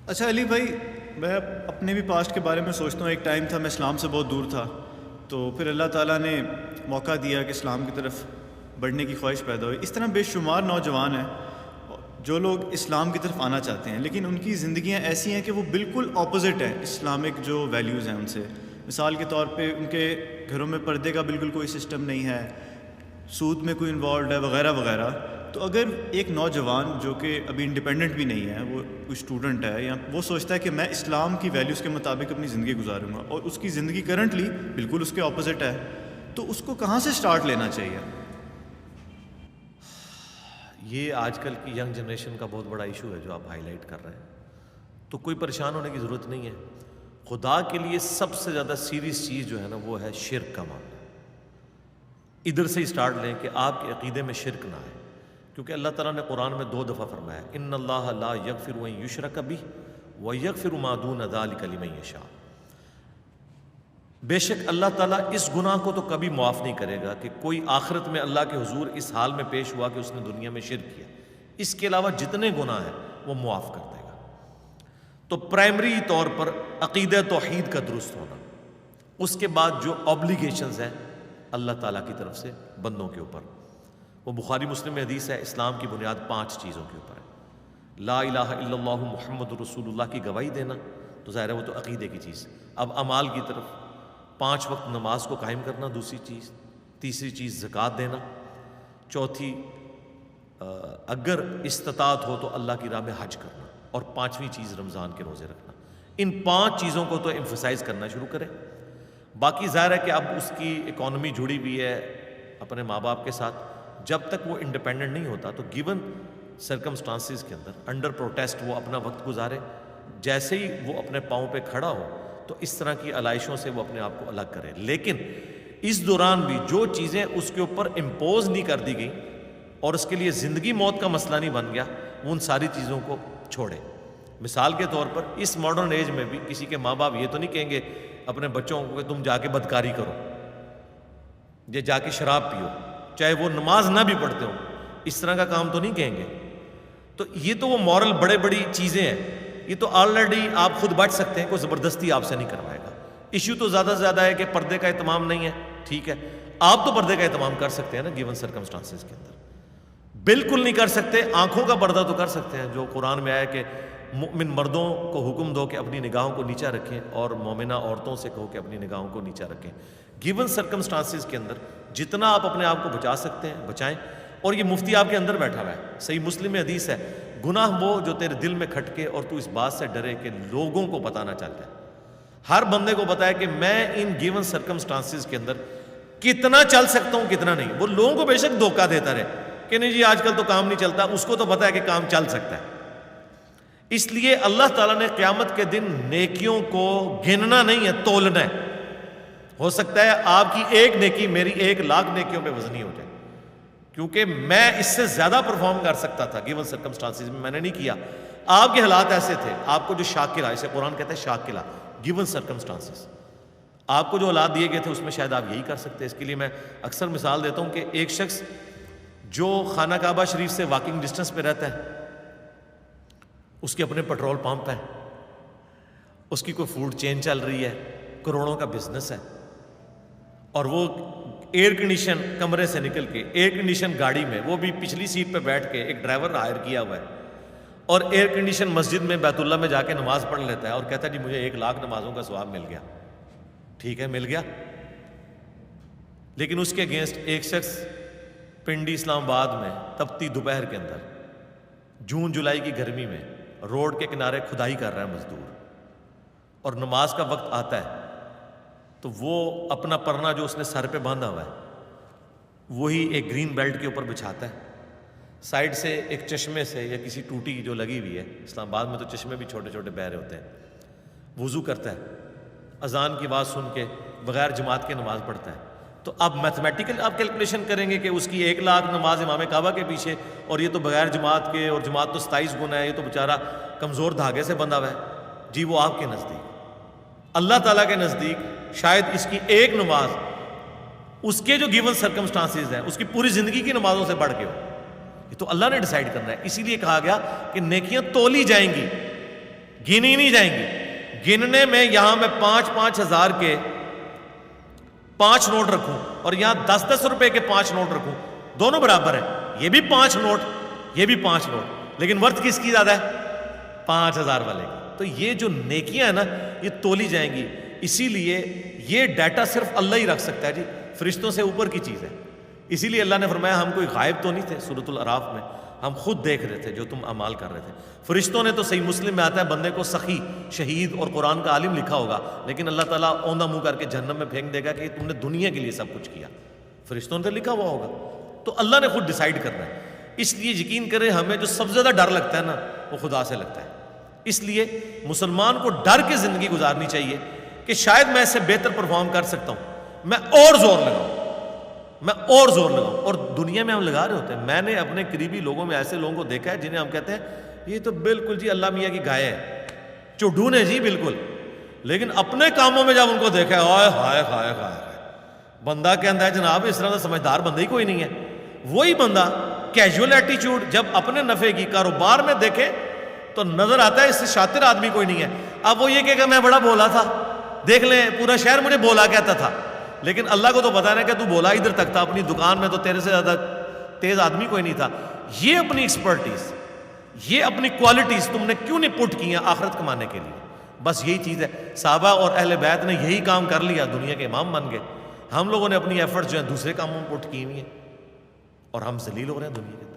اچھا علی بھائی، میں اپنے بھی پاسٹ کے بارے میں سوچتا ہوں. ایک ٹائم تھا میں اسلام سے بہت دور تھا، تو پھر اللہ تعالیٰ نے موقع دیا کہ اسلام کی طرف بڑھنے کی خواہش پیدا ہوئی. اس طرح بے شمار نوجوان ہیں جو لوگ اسلام کی طرف آنا چاہتے ہیں، لیکن ان کی زندگیاں ایسی ہیں کہ وہ بالکل اپوزٹ ہیں اسلامک جو ویلیوز ہیں ان سے. مثال کے طور پہ ان کے گھروں میں پردے کا بالکل کوئی سسٹم نہیں ہے، سود میں کوئی انوالوڈ ہے وغیرہ وغیرہ. تو اگر ایک نوجوان جو کہ ابھی انڈیپینڈنٹ بھی نہیں ہے، وہ کوئی اسٹوڈنٹ ہے، یا وہ سوچتا ہے کہ میں اسلام کی ویلیوز کے مطابق اپنی زندگی گزاروں گا، اور اس کی زندگی کرنٹلی بالکل اس کے اپوزٹ ہے، تو اس کو کہاں سے سٹارٹ لینا چاہیے؟ یہ آج کل کی ینگ جنریشن کا بہت بڑا ایشو ہے جو آپ ہائی لائٹ کر رہے ہیں. تو کوئی پریشان ہونے کی ضرورت نہیں ہے. خدا کے لیے سب سے زیادہ سیریس چیز جو ہے نا وہ ہے شرک کا معاملہ. ادھر سے ہی سٹارٹ لیں کہ آپ کے عقیدے میں شرک نہ آئے، کیونکہ اللہ تعالیٰ نے قرآن میں 2 دفعہ فرمایا ان اللہ لا یغفر ان یشرک بہ ویغفر ما دون ذلک لمن یشاء. بے شک اللہ تعالیٰ اس گناہ کو تو کبھی معاف نہیں کرے گا کہ کوئی آخرت میں اللہ کے حضور اس حال میں پیش ہوا کہ اس نے دنیا میں شرک کیا. اس کے علاوہ جتنے گناہ ہیں وہ معاف کر دے گا. تو پرائمری طور پر عقیدہ توحید کا درست ہونا، اس کے بعد جو اوبلیگیشنز ہیں اللہ تعالیٰ کی طرف سے بندوں کے اوپر، وہ بخاری مسلم میں حدیث ہے. اسلام کی بنیاد 5 چیزوں کے اوپر ہے. لا الہ الا اللہ محمد رسول اللہ کی گواہی دینا، تو ظاہر ہے وہ تو عقیدے کی چیز. اب اعمال کی طرف 5 وقت نماز کو قائم کرنا دوسری چیز، تیسری چیز زکوٰۃ دینا، چوتھی اگر استطاعت ہو تو اللہ کی راہ میں حج کرنا، اور 5ویں چیز رمضان کے روزے رکھنا. ان 5 چیزوں کو تو ایمفسائز کرنا شروع کریں. باقی ظاہر ہے کہ اب اس کی اکانومی جڑی ہوئی ہے اپنے ماں باپ کے ساتھ. جب تک وہ انڈیپینڈنٹ نہیں ہوتا تو گیون سرکمسٹانسز کے اندر انڈر پروٹیسٹ وہ اپنا وقت گزارے. جیسے ہی وہ اپنے پاؤں پہ کھڑا ہو تو اس طرح کی علائشوں سے وہ اپنے آپ کو الگ کرے. لیکن اس دوران بھی جو چیزیں اس کے اوپر امپوز نہیں کر دی گئیں اور اس کے لیے زندگی موت کا مسئلہ نہیں بن گیا، وہ ان ساری چیزوں کو چھوڑے. مثال کے طور پر اس ماڈرن ایج میں بھی کسی کے ماں باپ یہ تو نہیں کہیں گے اپنے بچوں کو کہ تم جا کے بدکاری کرو یا جا کے شراب پیو، چاہے وہ نماز نہ بھی پڑھتے ہوں. اس طرح کا کام تو نہیں کہیں گے. تو یہ تو وہ مورل بڑی چیزیں ہیں. یہ تو آلریڈی آپ خود بچ سکتے ہیں، کوئی زبردستی آپ سے نہیں کروائے گا. ایشو تو زیادہ سے زیادہ ہے کہ پردے کا اہتمام نہیں ہے. ٹھیک ہے، آپ تو پردے کا اہتمام کر سکتے ہیں نا گیون سرکمسٹانسز کے اندر. بالکل نہیں کر سکتے، آنکھوں کا پردہ تو کر سکتے ہیں، جو قرآن میں آیا کہ مؤمن مردوں کو حکم دو کہ اپنی نگاہوں کو نیچا رکھیں، اور مومنہ عورتوں سے کہو کہ اپنی نگاہوں کو نیچا رکھیں. گیون سرکمسٹانسز کے اندر جتنا آپ اپنے آپ کو بچا سکتے ہیں بچائیں. اور یہ مفتی آپ کے اندر بیٹھا ہوا ہے. صحیح مسلم میں حدیث ہے، گناہ وہ جو تیرے دل میں کھٹکے اور تو اس بات سے ڈرے کہ لوگوں کو پتہ نہ چل جائے. ہر بندے کو پتا ہے کہ میں ان گیون سرکمسٹانسز کے اندر کتنا چل سکتا ہوں کتنا نہیں. وہ لوگوں کو بے شک دھوکہ دیتا رہے کہ نہیں جی آج کل تو کام نہیں چلتا، اس کو تو پتا ہے کہ کام چل سکتا ہے. اس لیے اللہ تعالیٰ نے قیامت کے دن نیکیوں کو گننا نہیں ہے، تولنا ہے. ہو سکتا ہے آپ کی ایک نیکی میری 1,00,000 نیکیوں پہ وزنی ہو جائے، کیونکہ میں اس سے زیادہ پرفارم کر سکتا تھا گیون سرکمسٹانسز میں نے نہیں کیا. آپ کے حالات ایسے تھے، آپ کو جو شاکلہ، اسے قرآن کہتا ہے شاکلہ، گیون سرکمسٹانسز. آپ کو جو حالات دیے گئے تھے اس میں شاید آپ یہی کر سکتے. اس کے لیے میں اکثر مثال دیتا ہوں کہ ایک شخص جو خانہ کعبہ شریف سے واکنگ ڈسٹنس پہ رہتا ہے، اس کے اپنے پیٹرول پمپ ہیں، اس کی کوئی فوڈ چین چل رہی ہے، کروڑوں کا بزنس ہے، اور وہ ایئر کنڈیشن کمرے سے نکل کے ایئر کنڈیشن گاڑی میں، وہ بھی پچھلی سیٹ پہ بیٹھ کے ایک ڈرائیور ہائر کیا ہوا ہے، اور ایئر کنڈیشن مسجد میں بیت اللہ میں جا کے نماز پڑھ لیتا ہے اور کہتا ہے جی مجھے 1,00,000 نمازوں کا ثواب مل گیا. ٹھیک ہے، مل گیا. لیکن اس کے اگینسٹ ایک شخص پنڈی اسلام آباد میں تپتی دوپہر کے اندر جون جولائی کی گرمی میں روڈ کے کنارے کھدائی کر رہا ہے مزدور، اور نماز کا وقت آتا ہے تو وہ اپنا پرنا جو اس نے سر پہ باندھا ہوا ہے وہی ایک گرین بیلٹ کے اوپر بچھاتا ہے. سائڈ سے ایک چشمے سے یا کسی ٹوٹی جو لگی ہوئی ہے، اسلام آباد میں تو چشمے بھی چھوٹے چھوٹے بہ رہے ہوتے ہیں، وضو کرتا ہے، اذان کی آواز سن کے بغیر جماعت کے نماز پڑھتا ہے. تو اب میتھمیٹیکل آپ کیلکولیشن کریں گے کہ اس کی 1,00,000 نماز امام کعبہ کے پیچھے، اور یہ تو بغیر جماعت کے، اور جماعت تو 27 گنا ہے، یہ تو بیچارہ کمزور دھاگے سے بندھا ہوا ہے. جی وہ آپ کے نزدیک، اللہ تعالیٰ کے نزدیک شاید اس کی ایک نماز اس کے جو گیون سرکمسٹانسز ہیں اس کی پوری زندگی کی نمازوں سے بڑھ کے ہو. یہ تو اللہ نے ڈیسائیڈ کرنا ہے. اسی لیے کہا گیا کہ نیکیاں تولی جائیں گی گنی نہیں جائیں گی. گننے میں یہاں میں 5,000 کے 5 نوٹ رکھوں اور یہاں 10 روپے کے 5 نوٹ رکھوں, دونوں برابر ہیں. یہ بھی 5 نوٹ, یہ بھی 5 نوٹ, لیکن ورتھ کس کی زیادہ ہے؟ 5,000 والے کی. تو یہ جو نیکیاں ہیں نا, یہ تولی جائیں گی. اسی لیے یہ ڈیٹا صرف اللہ ہی رکھ سکتا ہے جی, فرشتوں سے اوپر کی چیز ہے. اسی لیے اللہ نے فرمایا ہم کوئی غائب تو نہیں تھے. سورۃ الاعراف میں ہم خود دیکھ رہے تھے جو تم اعمال کر رہے تھے. فرشتوں نے تو صحیح مسلم میں آتا ہے بندے کو سخی, شہید اور قرآن کا عالم لکھا ہوگا, لیکن اللہ تعالیٰ اوندا منہ کر کے جہنم میں پھینک دے گا کہ تم نے دنیا کے لیے سب کچھ کیا. فرشتوں نے تو لکھا ہوا ہوگا, تو اللہ نے خود ڈیسائیڈ کرنا ہے. اس لیے یقین کریں ہمیں جو سب سے زیادہ ڈر لگتا ہے نا, وہ خدا سے لگتا ہے. اس لیے مسلمان کو ڈر کے زندگی گزارنی چاہیے کہ شاید میں اس سے بہتر پرفارم کر سکتا ہوں, میں اور زور لگاؤں, میں اور زور لگاؤں. اور دنیا میں ہم لگا رہے ہوتے ہیں. میں نے اپنے قریبی لوگوں میں ایسے لوگوں کو دیکھا ہے جنہیں ہم کہتے ہیں یہ تو بالکل جی اللہ میاں کی گائے ہے, چڈون ہے جی بالکل, لیکن اپنے کاموں میں جب ان کو دیکھا ہے ہائے ہائے ہائے ہائے, بندہ کہتا ہے جناب اس طرح کا سمجھدار بندہ ہی کوئی نہیں ہے. وہی بندہ کیجول ایٹیچیوڈ جب اپنے نفع کی کاروبار میں دیکھے تو نظر آتا ہے اس سے شاطر آدمی کوئی نہیں ہے. اب وہ یہ کہ میں بڑا بولا تھا, دیکھ لیں پورا شہر مجھے بولا کہتا تھا, لیکن اللہ کو تو پتا ہے کہ تو بولا ادھر تک تھا, اپنی دکان میں تو تیرے سے زیادہ تیز آدمی کوئی نہیں تھا. یہ اپنی ایکسپرٹیز, یہ اپنی کوالٹیز تم نے کیوں نہیں پٹ کی ہیں آخرت کمانے کے لیے؟ بس یہی چیز ہے. صحابہ اور اہل بیت نے یہی کام کر لیا, دنیا کے امام بن گئے. ہم لوگوں نے اپنی ایفرٹس جو ہیں دوسرے کاموں میں پٹ کی ہوئی ہیں اور ہم ذلیل ہو رہے ہیں دنیا کے اندر.